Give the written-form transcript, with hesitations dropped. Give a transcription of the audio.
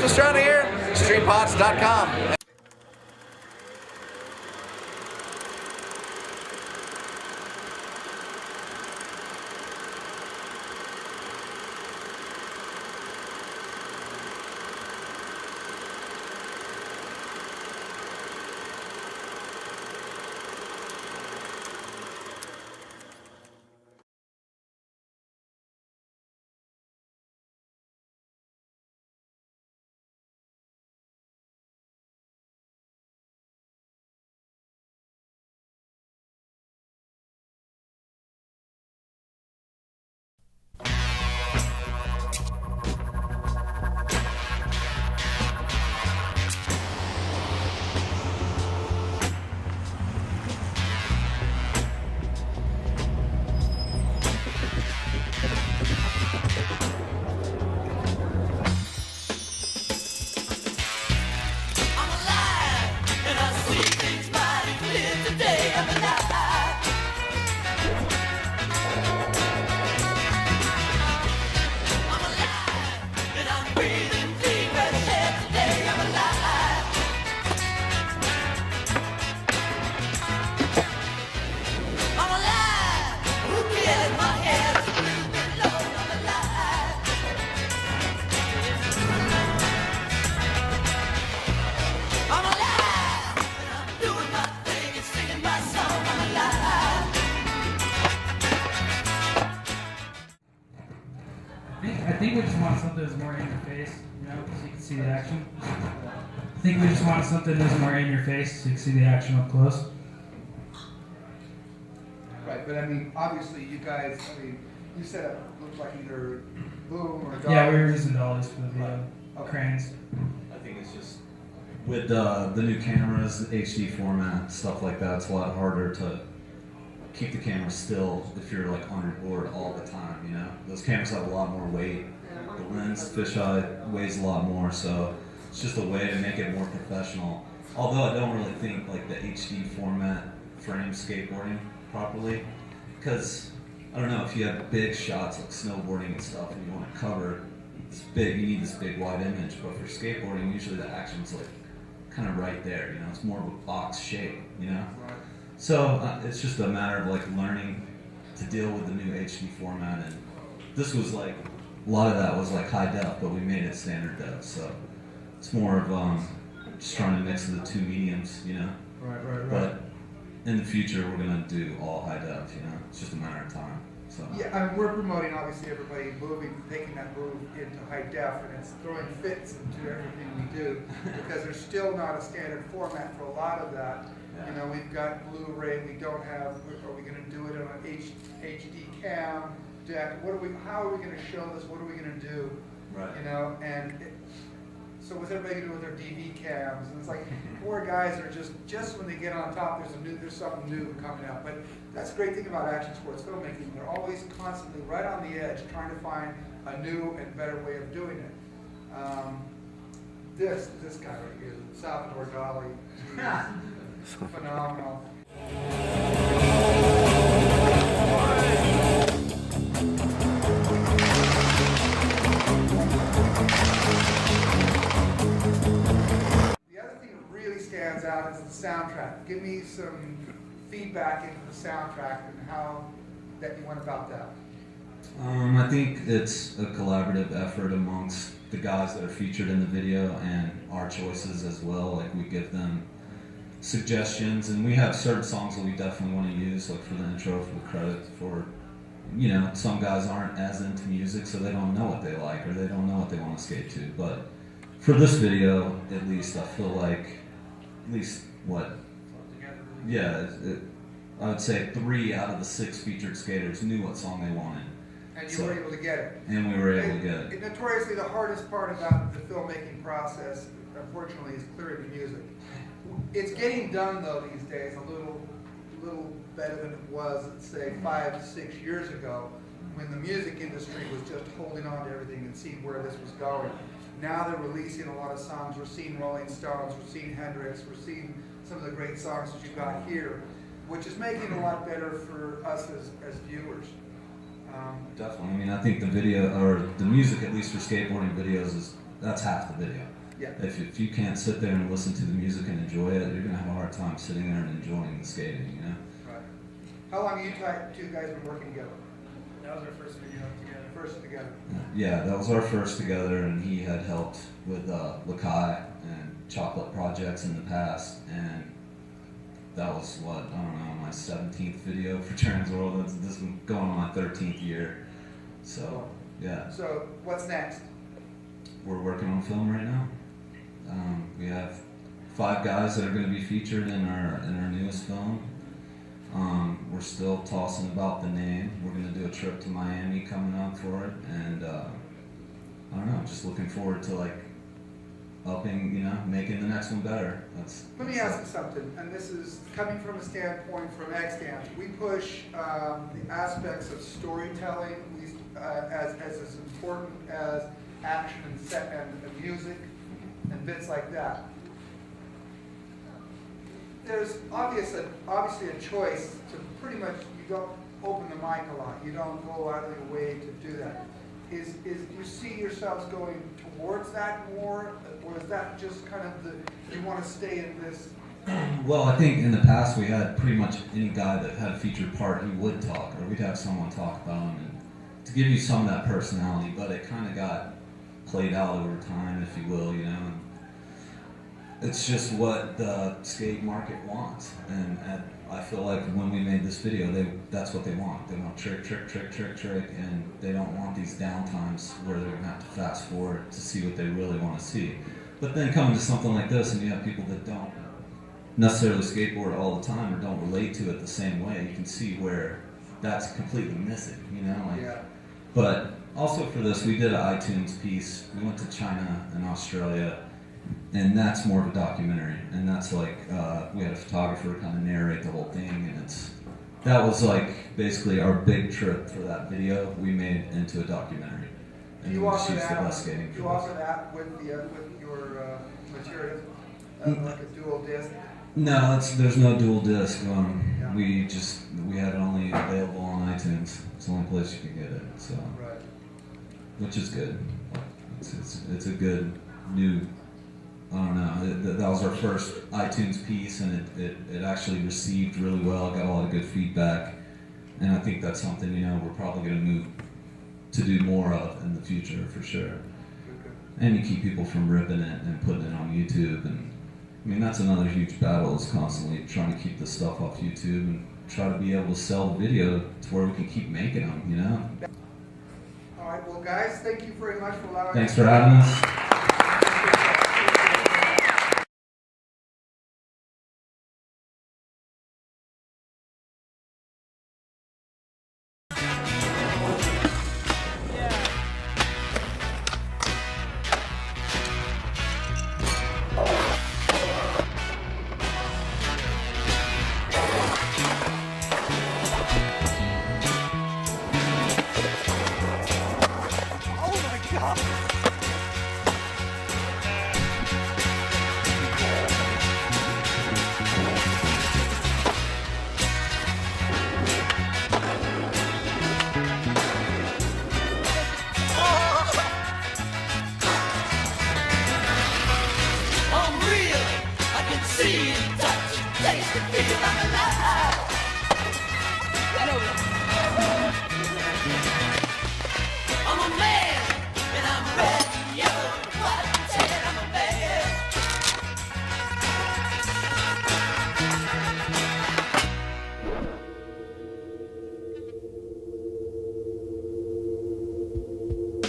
Pastrana here, StreamPods.com. I think we just want something that's more in your face, you know, so you can see the action. I think we just want something that's more in your face so you can see the action up close. Right, but I mean, obviously you guys, I mean, you said it looked like either boom or dollies. Yeah, we were using dollies for the video, Okay. cranes. I think it's just with the new cameras, HD format, stuff like that, it's a lot harder to keep the camera still if you're like on your board all the time, you know? Those cameras have a lot more weight. The lens, fisheye, weighs a lot more, so it's just a way to make it more professional. Although I don't really think like the HD format frames skateboarding properly, because I don't know, if you have big shots like snowboarding and stuff and you want to cover this big, you need this big wide image, but for skateboarding usually the action's like kind of right there, you know, it's more of a box shape, you know? So it's just a matter of like learning to deal with the new HD format, and this was like, a lot of that was like high def, but we made it standard def, so it's more of just trying to mix the two mediums, you know? Right. But in the future we're gonna do all high def, you know? It's just a matter of time. So. Yeah, I mean, we're promoting obviously everybody moving, taking that move into high def, and it's throwing fits into everything we do because there's still not a standard format for a lot of that. Yeah. You know, we've got Blu-ray, we don't have. Are we going to do it on an HD cam deck? How are we going to show this? What are we going to do? Right. You know, so what's everybody going to do with their DV cams? And it's like poor guys are just when they get on top, there's something new coming out. But that's the great thing about action sports filmmaking. They're always constantly right on the edge, trying to find a new and better way of doing it. This guy right here, Salvador Dali, he's phenomenal. Stands out is the soundtrack. Give me some feedback into the soundtrack and how that you went about that. I think it's a collaborative effort amongst the guys that are featured in the video and our choices as well. Like, we give them suggestions, and we have certain songs that we definitely want to use, like for the intro, for the credits, for, you know, some guys aren't as into music, so they don't know what they like or they don't know what they want to skate to. But for this video, at least, I feel like at least what? Yeah, I would say 3 out of the 6 featured skaters knew what song they wanted. And you were able to get it. And we were able to get it. Notoriously, the hardest part about the filmmaking process, unfortunately, is clearing the music. It's getting done though these days a little better than it was, let's say, 5 to 6 years ago, when the music industry was just holding on to everything and seeing where this was going. Now they're releasing a lot of songs. We're seeing Rolling Stones, we're seeing Hendrix, we're seeing some of the great songs that you've got here, which is making it a lot better for us as viewers. Definitely. I mean, I think the video, or the music, at least for skateboarding videos, is that's half the video. Yeah. If you can't sit there and listen to the music and enjoy it, you're gonna have a hard time sitting there and enjoying the skating, you know? Right. How long have you two guys been working together? That was our first video together. First together. Yeah, that was our first together, and he had helped with Lakai and chocolate projects in the past, and that was what, I don't know, my 17th video for Transworld. This is going on my 13th year. So, yeah. So, what's next? We're working on film right now. We have 5 guys that are going to be featured in our newest film. We're still tossing about the name. We're going to do a trip to Miami coming up for it, and I don't know, just looking forward to like upping, you know, making the next one better. Let me ask you something, and this is coming from a standpoint from X-Dance. We push the aspects of storytelling as important as action and set and music and bits like that. There's obviously a choice to pretty much, you don't open the mic a lot. You don't go out of your way to do that. Do you see yourselves going towards that more, or is that just kind of you want to stay in this? Well, I think in the past we had pretty much any guy that had a featured part, he would talk, or we'd have someone talk about him, and to give you some of that personality, but it kind of got played out over time, if you will, you know. And it's just what the skate market wants, and I feel like when we made this video, that's what they want. They want trick, and they don't want these downtimes where they're gonna have to fast forward to see what they really want to see. But then coming to something like this, and you have people that don't necessarily skateboard all the time or don't relate to it the same way, you can see where that's completely missing, you know? Like, Yeah. But also for this, we did an iTunes piece. We went to China and Australia, and that's more of a documentary. And that's like, we had a photographer kind of narrate the whole thing, and that was like basically our big trip for that video. We made into a documentary. Do you offer the that? best skating Do you for us. offer that with your material, like a dual disc? No, there's no dual disc. Yeah. We had it only available on iTunes. It's the only place you can get it. So, Right. which is good. It's a good new. I don't know. That was our first iTunes piece, and it actually received really well. Got a lot of good feedback, and I think that's something, you know, we're probably going to move to do more of in the future for sure. Good. And you keep people from ripping it and putting it on YouTube, and I mean that's another huge battle, is constantly trying to keep this stuff off YouTube and try to be able to sell the video to where we can keep making them, you know. All right. Well, guys, thank you very much for allowing. Thanks for having us.